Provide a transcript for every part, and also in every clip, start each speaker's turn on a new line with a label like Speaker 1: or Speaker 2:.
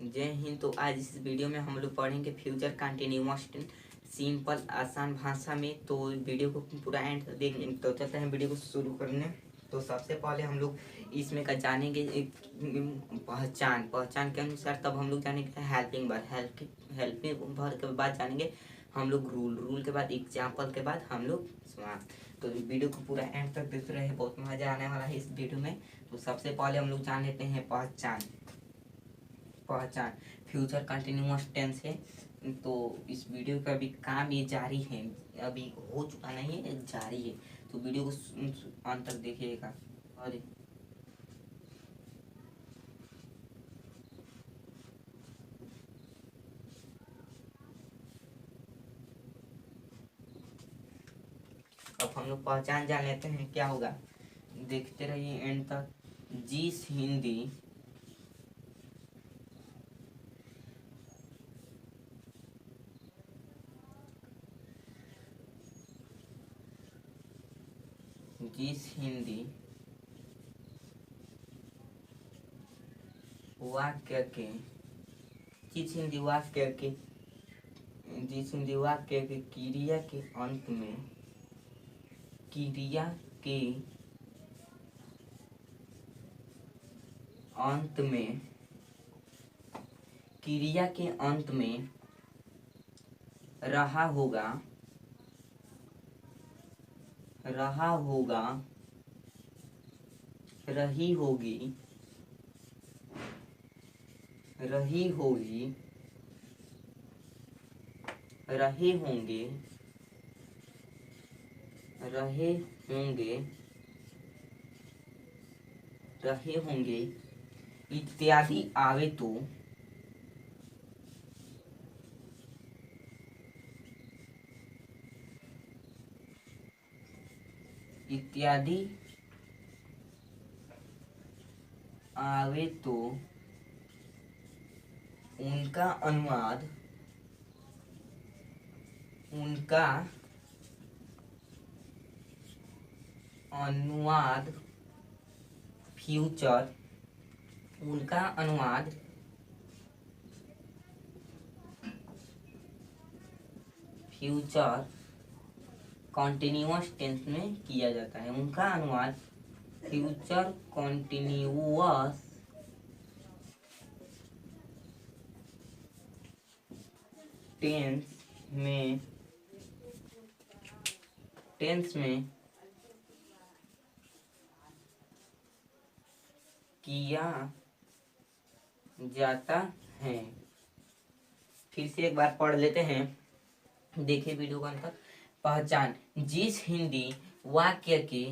Speaker 1: जय हिंद। तो आज इस वीडियो में हम लोग पढ़ेंगे फ्यूचर कंटिन्यूअस सिंपल आसान भाषा में। तो वीडियो को पूरा एंड तक देखेंगे। तो चलते हैं वीडियो को शुरू करने। तो सबसे पहले हम लोग इसमें का जानेंगे पहचान के अनुसार। तब हम लोग जानेंगे हेल्पिंग वर्ब, हेल्पिंग वर्ब के बाद जानेंगे हम लोग रूल के बाद एग्जाम्पल के बाद हम लोग सवाल। तो वीडियो को पूरा एंड तक देखते रहे, बहुत मजा आने वाला है इस वीडियो में। तो सबसे पहले हम लोग जान लेते हैं पहचान फ्यूचर कंटिन्यूअस टेंस है। तो इस वीडियो का भी काम ये जारी है, अभी हो चुका नहीं है, जारी है। तो वीडियो को अंत तक देखिएगा। अरे अब हम लोग पहचान जान लेते हैं क्या होगा, देखते रहिए एंड तक। जिस हिंदी वाक्य के जिस हिंदी वाक्य के जिस हिंदी वाक्य के क्रिया के अंत में क्रिया के अंत में क्रिया के अंत में रहा होगा रही होगी रही होगी रहे होंगे रहे होंगे रहे होंगे इत्यादि आवे तो इत्यादि आवे तो उनका अनुवाद फ्यूचर कॉन्टिन्यूअस टेंस में किया जाता है। उनका अनुवाद फ्यूचर कॉन्टिन्यूअस टेंस में किया जाता है। फिर से एक बार पढ़ लेते हैं, देखिए वीडियो को अंत तक। पहचान जिस हिंदी वाक्य के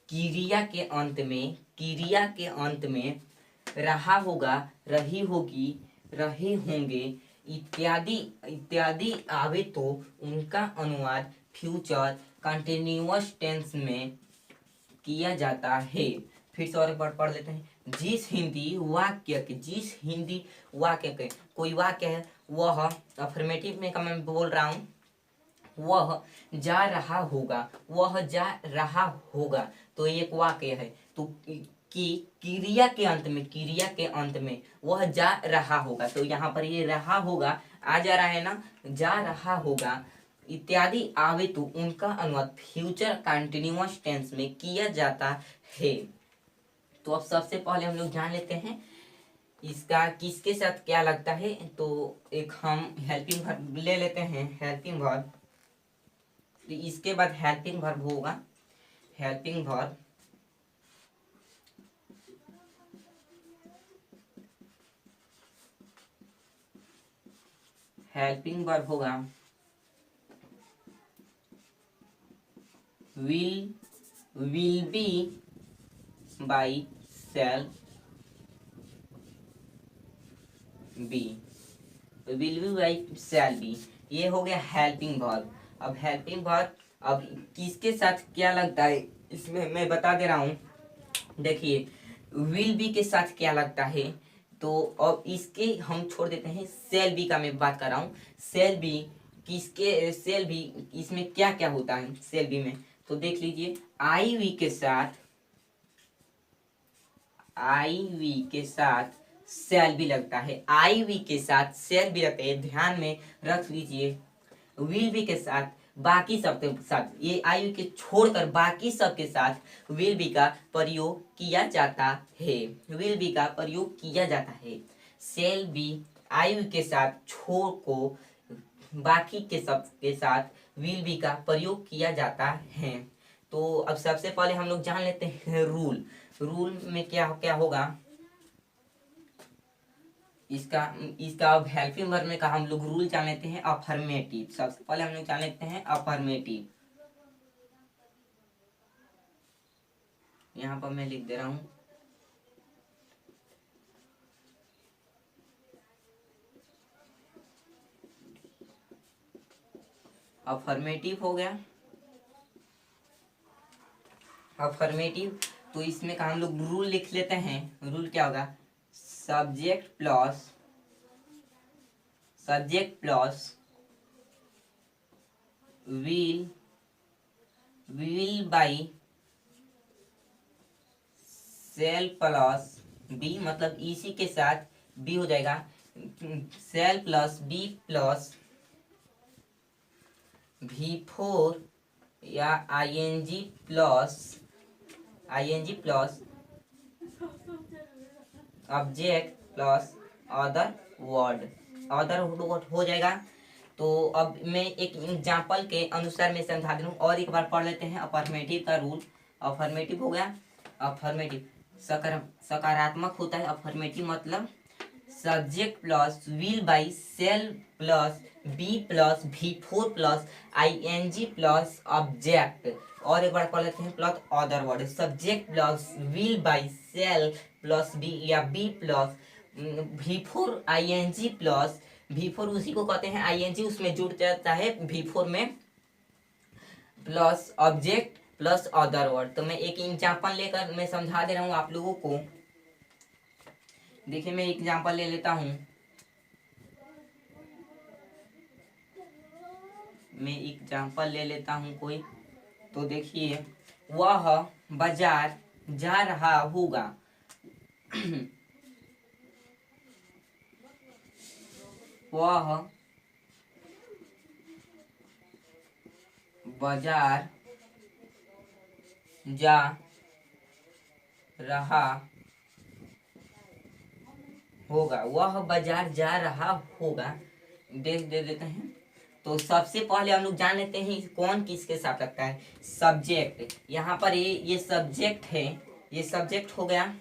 Speaker 1: क्रिया के अंत में रहा होगा, रही होगी, रहे होंगे इत्यादि आवे तो उनका अनुवाद फ्यूचर कंटिन्यूअस टेंस में किया जाता है। फिर से और एक बार पढ़ लेते हैं। जिस हिंदी वाक्य के कोई वाक्य है, वह अफर्मेटिव में का मैं बोल रहा हूँ, वह जा रहा होगा। तो एक वाक्य है, तो क्रिया के अंत में वह जा रहा होगा। तो यहाँ पर ये रहा होगा आ जा रहा है ना, जा रहा होगा इत्यादि आवे तो उनका अनुवाद फ्यूचर कंटिन्यूअस टेंस में किया जाता है। तो अब सबसे पहले हम लोग जान लेते हैं इसका किसके साथ क्या लगता है। तो एक हम हेल्पिंग वर्ब ले लेते हैं, हेल्पिंग वर्ब। तो इसके बाद हेल्पिंग वर्ब होगा, हेल्पिंग वर्ब होगा will be by shall be, will be by shall be। ये हो गया हेल्पिंग वर्ब। अब हेल्पिंग वर्ब अब किसके साथ क्या लगता है इसमें मैं बता दे रहा हूँ। देखिए विल बी के साथ क्या लगता है, तो अब इसके हम छोड़ देते हैं। सेल बी का मैं बात कर रहा हूँ। सेल बी इसमें क्या क्या होता है सेल बी में, तो देख लीजिए। आई वी के साथ सेल भी लगता है, आई वी के साथ सेल भी लगता है, ध्यान में रख लीजिए। विल बी के साथ बाकी सब के साथ, ये आई वी के छोड़कर बाकी सब के साथ विल बी का प्रयोग किया जाता है, विल बी का प्रयोग किया जाता है। सेल बी आई वी के साथ छोड़ को बाकी के सब के साथ विल बी का प्रयोग किया जाता है। तो अब सबसे पहले हम लोग जान लेते हैं रूल। रूल में क्या क्या होगा, इसका इसका अब हेल्पिंग वर्ब में का हम लोग रूल जान लेते हैं अफर्मेटिव। सबसे पहले हम लोग जान लेते हैं अफर्मेटिव। यहाँ पर मैं लिख दे रहा हूं, अफर्मेटिव हो गया, अफर्मेटिव। तो इसमें का हम लोग रूल लिख लेते हैं। रूल क्या होगा, subject plus will by shall plus be, मतलब इसी के साथ बी हो जाएगा, cell plus be plus V4 या ING plus object plus other word हो जाएगा। तो अब मैं एक एग्जाम्पल के अनुसार मैं समझा दे रहा हूँ और एक बार पढ़ लेते हैं अफर्मेटिव का रूल। अफर्मेटिव हो गया, अफर्मेटिव सकारात्मक होता है। अफर्मेटिव मतलब subject plus will by shall plus be plus V4 plus ING plus object, और एक बार पढ़ लेते हैं plus other word. Subject plus will by shall plus be या be plus V4 ING plus V4 उसी को कहते हैं आईएनजी, उसमें जुड़ जाता है V4 में, plus object plus other word. तो मैं एक एग्जाम्पल लेकर मैं समझा दे रहा हूँ आप लोगों को। देखिए मैं एग्जाम्पल ले लेता हूँ, मैं एग्जाम्पल ले लेता हूँ कोई। तो देखिए, वह बाजार जा रहा होगा वह बाजार जा रहा होगा, वह बाजार जा रहा होगा, दे देते हैं। तो सबसे पहले हम लोग जान लेते हैं कौन किसके साथ लगता है, सब्जेक्ट। यहाँ पर ये सब्जेक्ट है, ये सब्जेक्ट हो गया,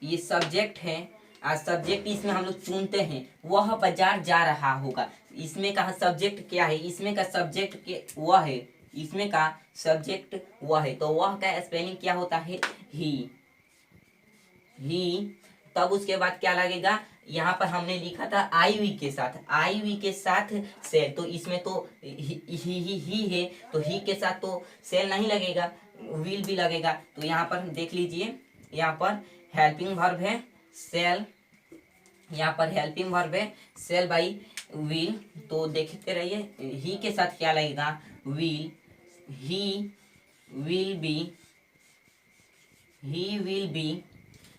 Speaker 1: ये सब्जेक्ट है। आज सब्जेक्ट इसमें हम लोग चुनते हैं, वह बाजार जा रहा होगा। इसमें का सब्जेक्ट क्या है, इसमें का सब्जेक्ट के वह है, इसमें का सब्जेक्ट वह है। तो वह का स्पेलिंग क्या होता है, ही। तब उसके बाद क्या लगेगा, यहाँ पर हमने लिखा था आई वी के साथ सेल, तो इसमें तो ही है, तो ही के साथ तो सेल नहीं लगेगा, विल भी लगेगा। तो यहाँ पर देख लीजिए, यहाँ पर हेल्पिंग वर्ब है सेल, यहाँ पर हेल्पिंग वर्ब है सेल बाई विल। तो देखते रहिए, ही के साथ क्या लगेगा, विल। He will be.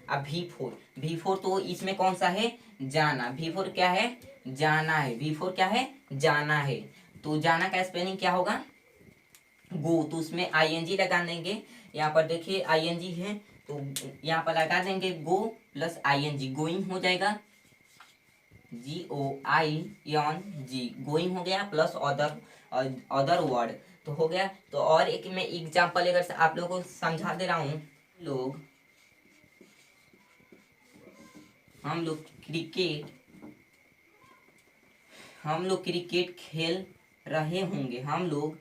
Speaker 1: अब V4 तो इसमें कौन सा है, जाना। V4 क्या है, जाना है। V4 क्या है, जाना है। तो जाना का स्पेलिंग क्या होगा, गो। तो उसमें आईएनजी लगा देंगे, यहाँ पर देखिए आईएनजी है, तो यहाँ पर लगा देंगे गो प्लस आईएनजी, गोइंग हो जाएगा, GOING, गोइंग हो गया, प्लस अदर वर्ड तो हो गया। तो और एक मैं एग्जाम्पल लेकर आप लोगों को समझा दे रहा हूँ। हम लोग क्रिकेट खेल रहे होंगे, हम लोग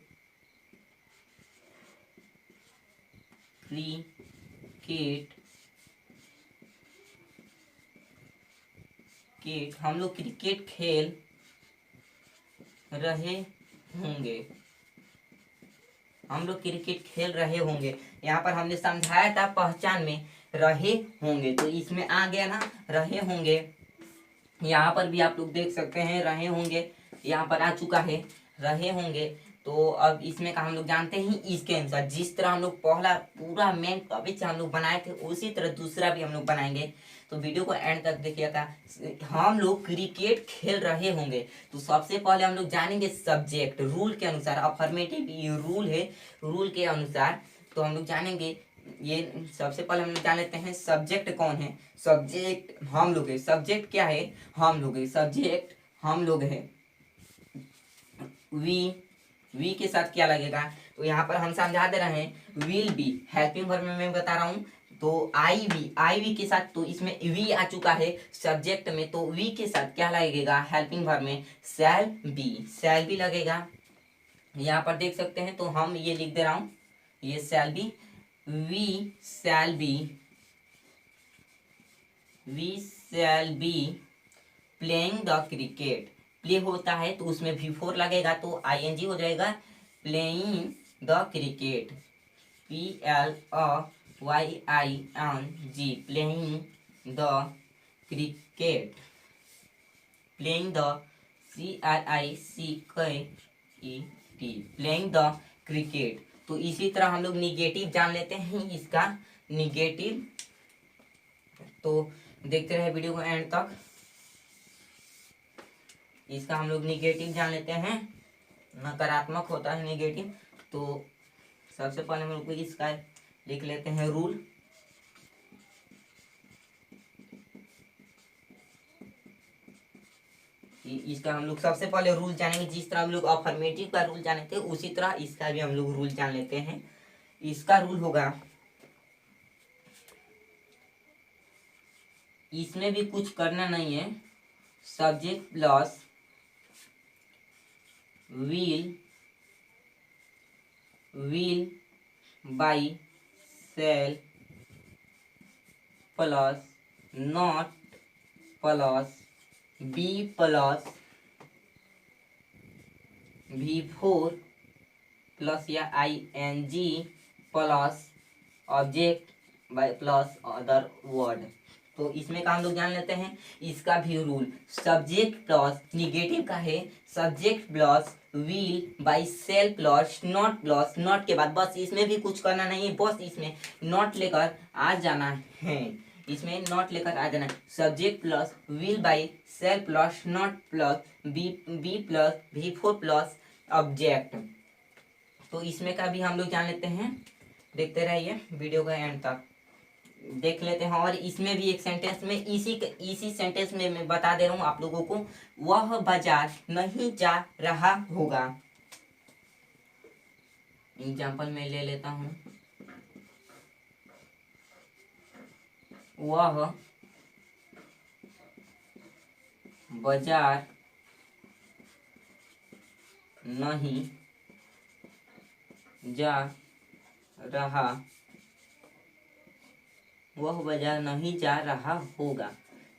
Speaker 1: क्रिकेट खेल रहे होंगे, हम लोग क्रिकेट खेल रहे होंगे। यहाँ पर हमने समझाया था पहचान में रहे होंगे, तो इसमें आ गया ना रहे होंगे। यहाँ पर भी आप लोग देख सकते हैं रहे होंगे, यहाँ पर आ चुका है रहे होंगे। तो अब इसमें का हम लोग जानते हैं इसके अनुसार, जिस तरह हम लोग पहला पूरा मेन टॉपिक से हम लोग बनाए थे उसी तरह दूसरा भी हम लोग बनाएंगे। तो वीडियो को एंड तक देखिएगा। हम लोग क्रिकेट खेल रहे होंगे तो सबसे पहले हम लोग जानेंगे सब्जेक्ट, रूल के अनुसार, अफर्मेटिव ये रूल है, रूल के अनुसार तो हम लोग जानेंगे। ये सबसे पहले हम लोग जान लेते हैं सब्जेक्ट कौन है। सब्जेक्ट हम लोग है। सब्जेक्ट क्या है? हम लोग है। सब्जेक्ट हम लोग है। वी के साथ क्या लगेगा? तो यहाँ पर हम समझा दे रहे हैं विल बी, हेल्पिंग वर्ब में मैं बता रहा हूँ। तो आई वी के साथ, तो इसमें वी आ चुका है सब्जेक्ट में, तो वी के साथ क्या लगेगा हेल्पिंग वर्ब में? शैल बी लगेगा। यहाँ पर देख सकते हैं, तो हम ये लिख दे रहा हूँ, ये shall be, we shall be playing the cricket. Play होता है तो उसमें V4 लगेगा तो ING हो जाएगा, playing the cricket, PLAYING, playing the cricket, playing the CRICKET, playing the cricket. तो इसी तरह हम लोग निगेटिव जान लेते हैं इसका, निगेटिव। तो देखते रहे वीडियो को एंड तक। इसका हम लोग निगेटिव जान लेते हैं, नकारात्मक होता है निगेटिव। तो सबसे पहले हम लोग इसका लिख लेते हैं रूल। इसका हम लोग सबसे पहले रूल जानेंगे, जिस तरह हम लोग अफर्मेटिव का रूल जाने थे उसी तरह इसका भी हम लोग रूल जान लेते हैं। इसका रूल होगा, इसमें भी कुछ करना नहीं है, subject plus will by shall plus not plus be plus V4 plus या ING plus object by plus other word. तो इसमें का हम लोग जान लेते हैं इसका भी रूल, सब्जेक्ट प्लस निगेटिव का है, subject plus will by shall plus not के बाद बस इसमें भी कुछ करना नहीं है, बस इसमें नॉट लेकर आ जाना है, इसमें नॉट लेकर आ जाना है। Subject plus will by shall plus not plus be plus V4 plus object. तो इसमें का भी हम लोग जान लेते हैं, देखते रहिए वीडियो का एंड तक देख लेते हैं। और इसमें भी एक सेंटेंस में इसी सेंटेंस में मैं बता दे रहा हूँ आप लोगों को, वह बाजार नहीं जा रहा होगा। एग्जाम्पल मैं ले लेता हूँ, वह बाजार नहीं जा रहा, वह बाजार नहीं जा रहा होगा।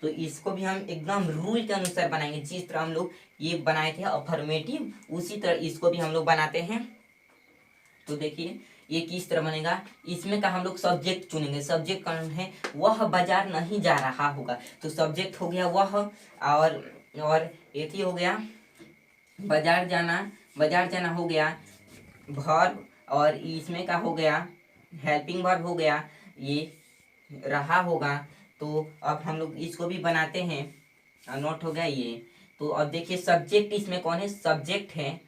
Speaker 1: तो इसको भी हम एकदम रूल के अनुसार बनाएंगे, जिस तरह हम लोग ये बनाए थे अफर्मेटिव उसी तरह इसको भी हम लोग बनाते हैं। तो देखिए ये किस तरह बनेगा, इसमें का हम लोग सब्जेक्ट चुनेंगे, सब्जेक्ट कौन है? वह बाजार नहीं जा रहा होगा। तो सब्जेक्ट हो गया वह, और ये हो गया बाजार जाना हो गया वर्ब, और इसमें का हो गया हेल्पिंग वर्ब हो गया, ये रहा होगा। तो अब हम लोग इसको भी बनाते हैं, नोट हो गया ये। तो अब देखिए सब्जेक्ट इसमें कौन है? सब्जेक्ट है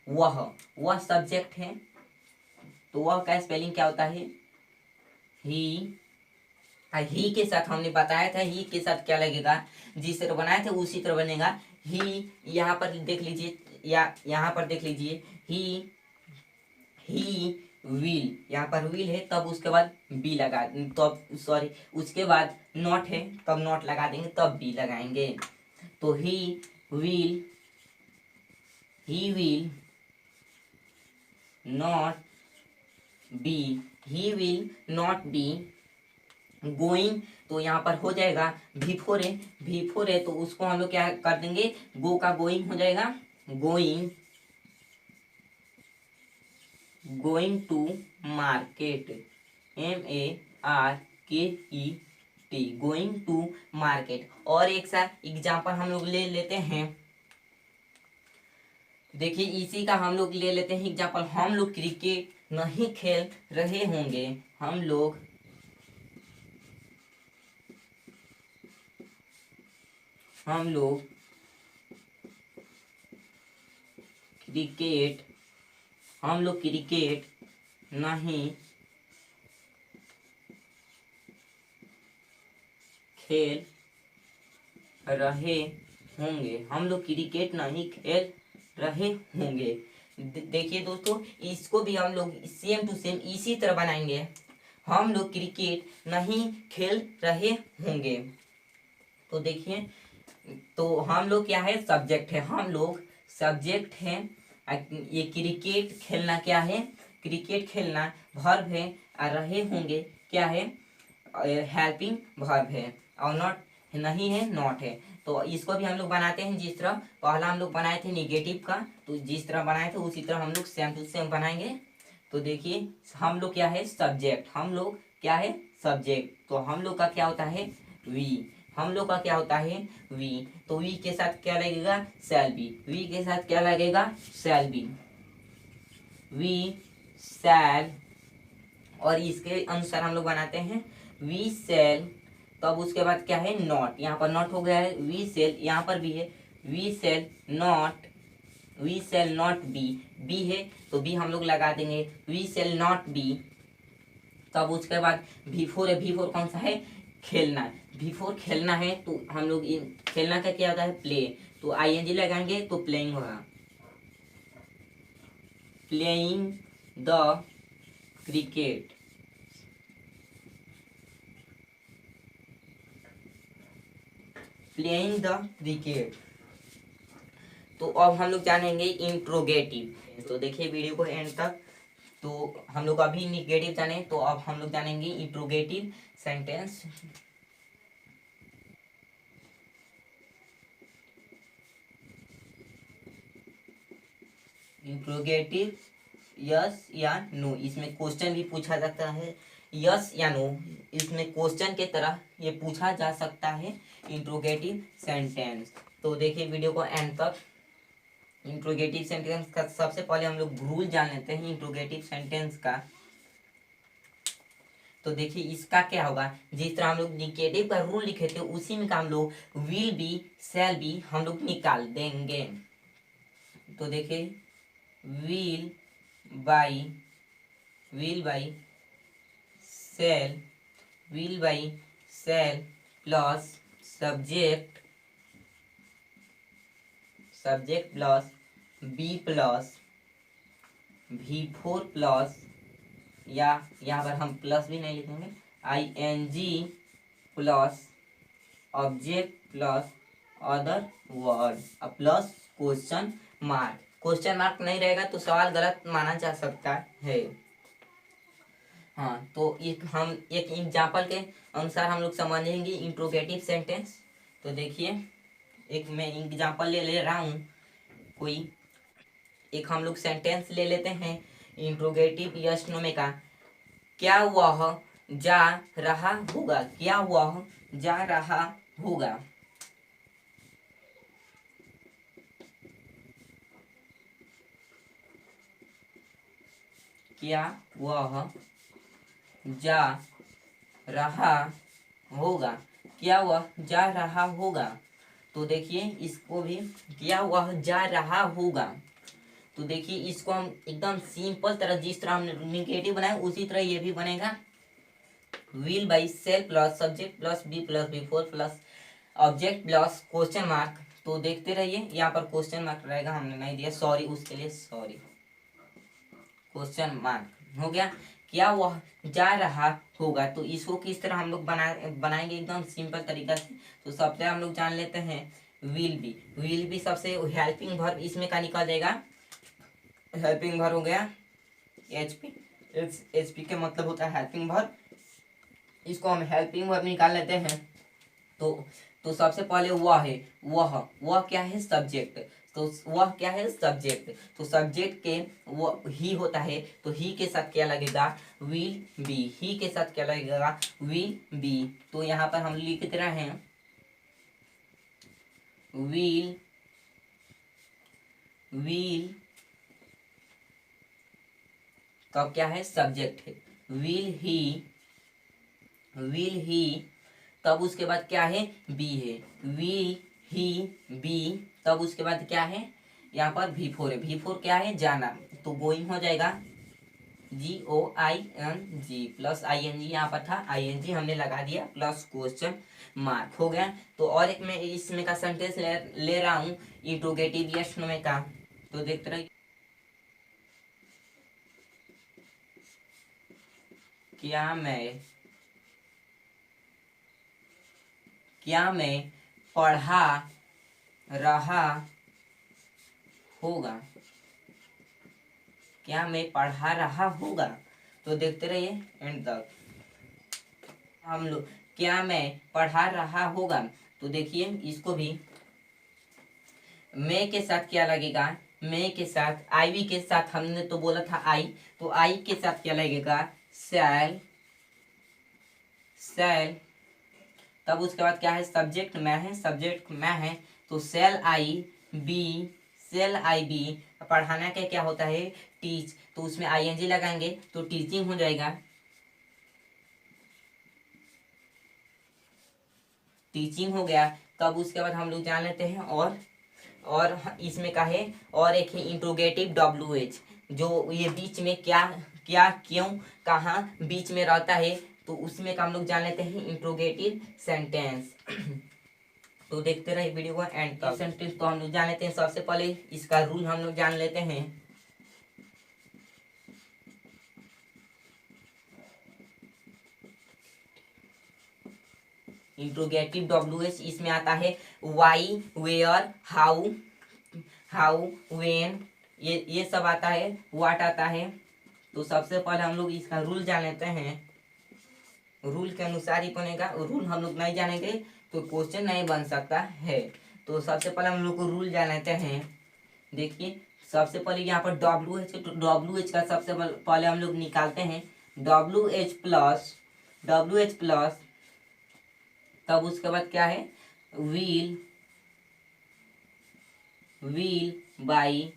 Speaker 1: वह सब्जेक्ट है। तो वह का स्पेलिंग क्या होता है? ही के साथ हमने बताया था, ही के साथ क्या लगेगा? जिस तरह बनाए थे उसी तरह बनेगा। ही यहाँ पर देख लीजिए, या यहाँ पर देख लीजिए, ही विल, यहाँ पर विल है तब उसके बाद बी लगा, तब सॉरी उसके बाद नॉट है तब नॉट लगा देंगे, तब बी लगाएंगे। तो he will not be going. तो यहाँ पर हो जाएगा V4 है तो उसको हम लोग क्या कर देंगे, गो का गोइंग हो जाएगा, going to market, MARKET, going to market. और एक साथ एग्जाम्पल हम लोग ले लेते हैं, देखिए इसी का हम लोग ले लेते हैं एग्जाम्पल। हम लोग क्रिकेट नहीं खेल रहे होंगे, हम लोग क्रिकेट हम लोग क्रिकेट नहीं खेल रहे होंगे, हम लोग क्रिकेट नहीं खेल रहे होंगे। देखिए दोस्तों, इसको भी हम लोग सेम टू सेम इसी तरह बनाएंगे। हम लोग क्रिकेट नहीं खेल रहे होंगे। तो देखिए, तो हम लोग क्या है, सब्जेक्ट है, हम लोग सब्जेक्ट है। ये क्रिकेट खेलना क्या है, क्रिकेट खेलना वर्ब है। और रहे होंगे क्या है, हेल्पिंग वर्ब है। और नॉट नहीं है, नॉट है। तो इसको भी हम लोग बनाते हैं जिस तरह पहला हम लोग बनाए थे निगेटिव का, तो जिस तरह बनाए थे उसी तरह हम लोग सेम टू सेम बनाएंगे। तो देखिए, हम लोग क्या है, सब्जेक्ट, हम लोग क्या है, सब्जेक्ट। तो हम लोग का क्या होता है, वी, हम लोग का क्या होता है, वी। तो वी के साथ क्या लगेगा, शैल बी, वी के साथ क्या लगेगा, शैल बी, वी शैल। और इसके अनुसार हम लोग बनाते हैं वी सेल। तब उसके बाद क्या है, नॉट, यहाँ पर नॉट हो गया है, वी सेल यहाँ पर भी है, we shall not, we shall not be, be है तो बी हम लोग लगा देंगे, वी सेल नॉट बी। तब उसके बाद V4 है, V4 कौन सा है, खेलना, V4 खेलना है। तो हम लोग खेलना का क्या होता है, प्ले, तो ING लगाएंगे तो प्लेइंग होगा, playing the cricket, playing the cricket. तो अब हम लोग जानेंगे इंट्रोगेटिव। तो देखिए वीडियो को एंड तक। तो हम लोग अभी निगेटिव जाने, तो अब हम लोग जानेंगे इंट्रोगेटिव सेंटेंस। इंट्रोगेटिव यस या नो, इसमें क्वेश्चन भी पूछा जाता है, यस या नो, इसमें क्वेश्चन के तरह ये पूछा जा सकता है इंट्रोगेटिव सेंटेंस। तो देखिए वीडियो को एंड तक। इंट्रोगेटिव सेंटेंस का सबसे पहले हम लोग रूल जान लेते हैं इंट्रोगेटिव सेंटेंस का। तो देखिए इसका क्या होगा, जिस तरह हम लोग निगेटिव का रूल लिखे थे उसी में का हम लोग विल बी शैल बी हम लोग निकाल देंगे। तो देखिए will by, will by shall, will by shall plus subject, subject plus be plus V4 plus, या यहाँ पर हम प्लस भी नहीं लिखेंगे, ING plus object plus other word plus question mark. Question mark नहीं रहेगा तो सवाल गलत माना जा सकता है। हाँ, तो एक एग्जाम्पल के अनुसार हम लोग समझेंगे इंट्रोगेटिव सेंटेंस। तो देखिए एक मैं एग्जाम्पल ले रहा हूँ कोई, एक हम लोग सेंटेंस ले लेते हैं इंट्रोगेटिव यस नो में का। क्या वह जा रहा होगा, क्या वह जा रहा होगा, क्या वह जा रहा होगा, क्या वह जा रहा होगा। तो देखिए इसको भी, क्या वह जा रहा होगा। तो देखिए इसको हम एकदम सिंपल तरह, जिस तरह हमने निगेटिव बनाया उसी तरह ये भी बनेगा। Will by shall plus subject plus be plus V4 plus object plus question mark. तो देखते रहिए, यहाँ पर क्वेश्चन मार्क रहेगा, हमने नहीं दिया, सॉरी उसके लिए, सॉरी, क्वेश्चन मार्क हो गया। क्या वह जा रहा होगा, तो इसको किस तरह हम लोग बनाएंगे एकदम सिंपल तरीका से। तो सबसे हम लोग जान लेते हैं विल बी, विल बी सबसे हेल्पिंग वर्ब इसमें का निकल जाएगा, हेल्पिंग वर्ब हो गया HP, HP के मतलब होता है हेल्पिंग वर्ब, इसको हम हेल्पिंग वर्ब निकाल लेते हैं। तो सबसे पहले वह है, वह क्या है, सब्जेक्ट। तो वह क्या है, सब्जेक्ट। तो सब्जेक्ट के वो ही होता है, तो ही के साथ क्या लगेगा, विल बी, ही के साथ क्या लगेगा, विल बी। तो यहाँ पर हम लिख दे रहे हैं विल विल तो क्या है, सब्जेक्ट है, विल ही तब उसके बाद क्या है, बी है, विल ही बी तब उसके बाद क्या है, यहाँ पर V4 है, V4 क्या है, जाना, तो गोइंग हो जाएगा GOING प्लस ING, यहाँ पर था ING हमने लगा दिया प्लस क्वेश्चन मार्क हो गया। तो और एक मैं इसमें का सेंटेंस ले रहा हूँ इंट्रोगेटिव यस नो में का, तो देखते रहिए। क्या मैं पढ़ा रहा होगा, क्या मैं पढ़ा रहा होगा, तो देखते रहिए एंड तक। हम लोग क्या मैं पढ़ा रहा होगा, तो देखिए इसको भी मैं के साथ क्या लगेगा, मैं के साथ आईवी के साथ हमने तो बोला था आई, तो आई के साथ क्या लगेगा, शैल, तब उसके बाद क्या है, सब्जेक्ट मैं है तो शैल आई बी, पढ़ाना का क्या होता है, टीच, तो उसमें ING लगाएंगे तो टीचिंग हो जाएगा, टीचिंग हो गया। तब उसके बाद हम लोग जान लेते हैं और इसमें का है, और एक है इंट्रोगेटिव WH, जो ये बीच में क्या क्या क्यों कहाँ बीच में रहता है, तो उसमें का हम लोग जान लेते हैं इंट्रोगेटिव सेंटेंस। तो देखते रहे वीडियो को एंड तक। सेंटेंस तो हम लोग जान लेते हैं, सबसे पहले इसका रूल हम लोग जान लेते हैं। इंट्रोगेटिव WH इसमें आता है वाई, वेयर, हाउ, वेन, ये सब आता है, व्हाट आता है। तो सबसे पहले हम लोग इसका रूल जान लेते हैं, रूल के अनुसार ही बनेगा, रूल हम लोग नहीं जानेंगे तो क्वेश्चन नहीं बन सकता है। तो सबसे पहले हम लोग को रूल जान लेते हैं। देखिए सबसे पहले यहाँ पर WH, तो WH का सबसे पहले हम लोग निकालते हैं, WH प्लस तब उसके बाद क्या है, will by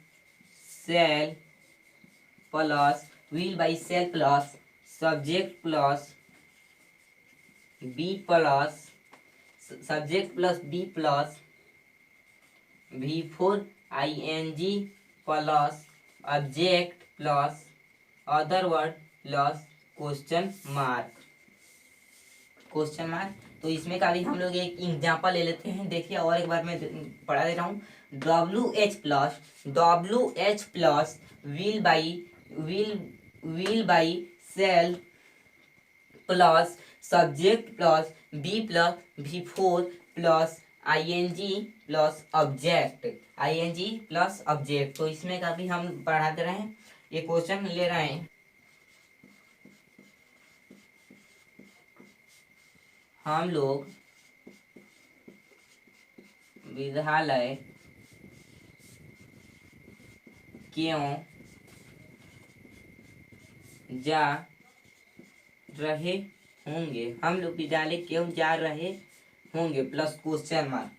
Speaker 1: shall plus subject plus be plus V4 ING plus object plus other word plus question mark. तो इसमें का भी हम लोग एक एग्जाम्पल ले लेते हैं। देखिए और एक बार मैं पढ़ा दे रहा हूँ, WH plus will by shall plus subject plus be plus V4 plus ING plus object. तो इसमें का भी हम पढ़ा दे रहे हैं, ये क्वेश्चन ले रहे हैं। हम लोग विद्यालय क्यों जा रहे होंगे, हम लोग विद्यालय क्यों जा रहे होंगे प्लस क्वेश्चन मार्क।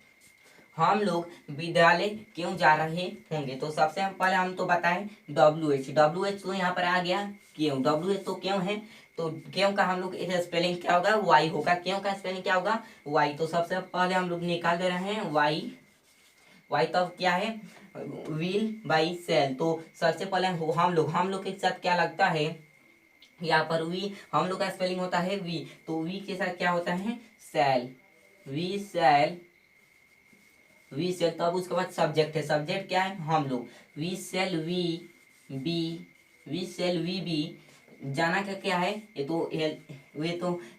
Speaker 1: हम लोग विद्यालय क्यों जा रहे होंगे, तो सबसे पहले हम तो बताएं WH तो यहाँ पर आ गया क्यों, WH तो क्यों है, तो क्यों का हम लोग स्पेलिंग क्या होगा, वाई होगा, क्यों का स्पेलिंग क्या होगा, वाई। तो सबसे पहले हम लोग निकाल दे रहे हैं वाई तब क्या है, विल बाई सेल। तो सबसे पहले हम लोग के साथ क्या लगता है, यहाँ पर वी, हम लोग का स्पेलिंग होता है वी, तो वी के साथ क्या होता है, सेल, वी सेल तब उसके बाद सब्जेक्ट है, सब्जेक्ट क्या है, हम लोग, वी सेल वी बी, जाना का क्या है, ये तो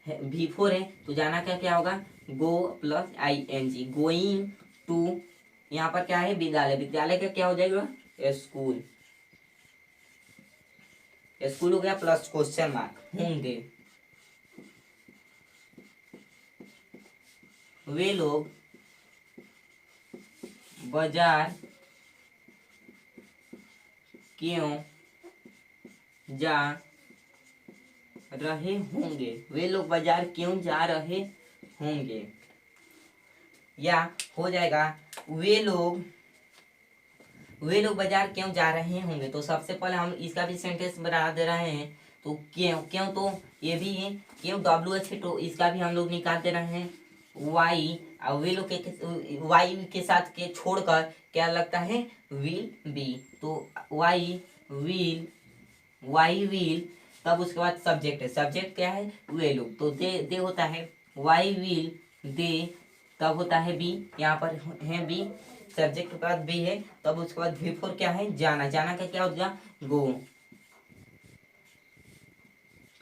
Speaker 1: V4 है, तो जाना का क्या होगा, गो प्लस ING, गोइंग टू, यहाँ पर क्या है, विद्यालय का क्या हो जाएगा, स्कूल हो गया प्लस क्वेश्चन मार्क होंगे। वे लोग बाजार क्यों जा रहे होंगे, वे लोग बाजार क्यों जा रहे होंगे, या हो जाएगा वे लोग वे लोग बाजार क्यों जा रहे होंगे। तो सबसे पहले हम इसका भी सेंटेंस बना दे रहे हैं। तो क्यों, क्यों तो ये भी है क्यों WH है, तो इसका भी हम लोग निकाल दे रहे हैं वाई। और वे लोग के वाई के साथ के छोड़कर क्या लगता है विल बी। तो वाई विल तब उसके बाद सब्जेक्ट है। सब्जेक्ट क्या है वे लोग, तो दे होता है वाई विल दे, तब होता है बी, यहाँ पर है बी, सब्जेक्ट के बाद बी है, तब उसके बाद भी फोर क्या है जाना। जाना का क्या हो जाएगा गो,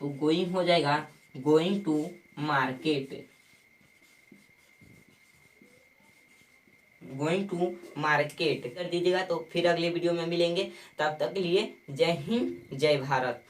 Speaker 1: तो गोइंग हो जाएगा going to market, going to market कर दीजिएगा। तो फिर अगले वीडियो में मिलेंगे, तब तक के लिए जय हिंद जय भारत।